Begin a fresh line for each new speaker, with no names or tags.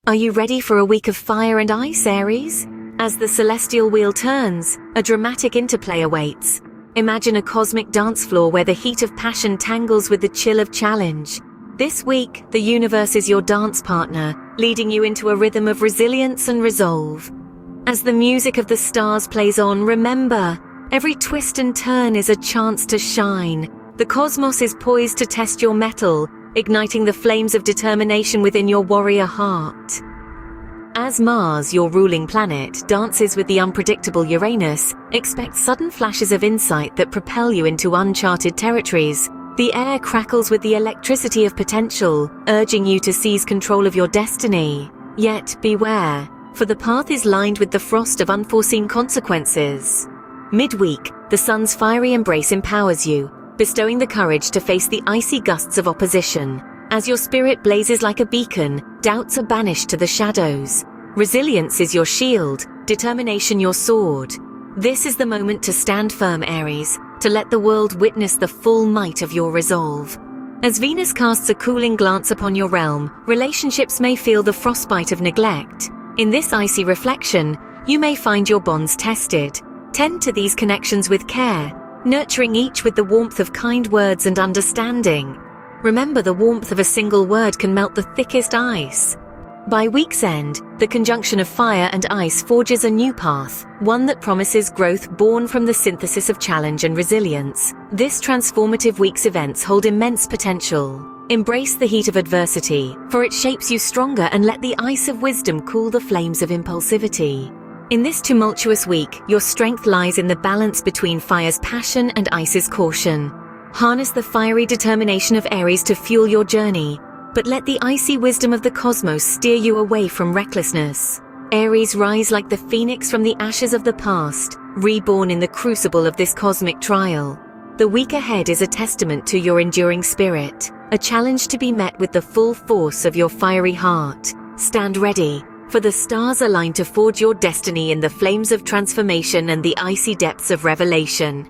Are you ready for a week of fire and ice, Aries? As the celestial wheel turns, a dramatic interplay awaits. Imagine a cosmic dance floor where the heat of passion tangles with the chill of challenge. This week, the universe is your dance partner, leading you into a rhythm of resilience and resolve. As the music of the stars plays on, remember, every twist and turn is a chance to shine. The cosmos is poised to test your mettle, igniting the flames of determination within your warrior heart. As Mars, your ruling planet, dances with the unpredictable Uranus, expect sudden flashes of insight that propel you into uncharted territories. The air crackles with the electricity of potential, urging you to seize control of your destiny. Yet beware, for the path is lined with the frost of unforeseen consequences. Midweek, the sun's fiery embrace empowers you, bestowing the courage to face the icy gusts of opposition. As your spirit blazes like a beacon, doubts are banished to the shadows. Resilience is your shield, determination your sword. This is the moment to stand firm, Aries, to let the world witness the full might of your resolve. As Venus casts a cooling glance upon your realm, relationships may feel the frostbite of neglect. In this icy reflection, you may find your bonds tested. Tend to these connections with care, nurturing each with the warmth of kind words and understanding. Remember, the warmth of a single word can melt the thickest ice. By week's end, the conjunction of fire and ice forges a new path, one that promises growth born from the synthesis of challenge and resilience. This transformative week's events hold immense potential. Embrace the heat of adversity, for it shapes you stronger, and let the ice of wisdom cool the flames of impulsivity. In this tumultuous week, your strength lies in the balance between fire's passion and ice's caution. Harness the fiery determination of Aries to fuel your journey, but let the icy wisdom of the cosmos steer you away from recklessness. Aries, rise like the phoenix from the ashes of the past, reborn in the crucible of this cosmic trial. The week ahead is a testament to your enduring spirit, a challenge to be met with the full force of your fiery heart. Stand ready, for the stars align to forge your destiny in the flames of transformation and the icy depths of revelation.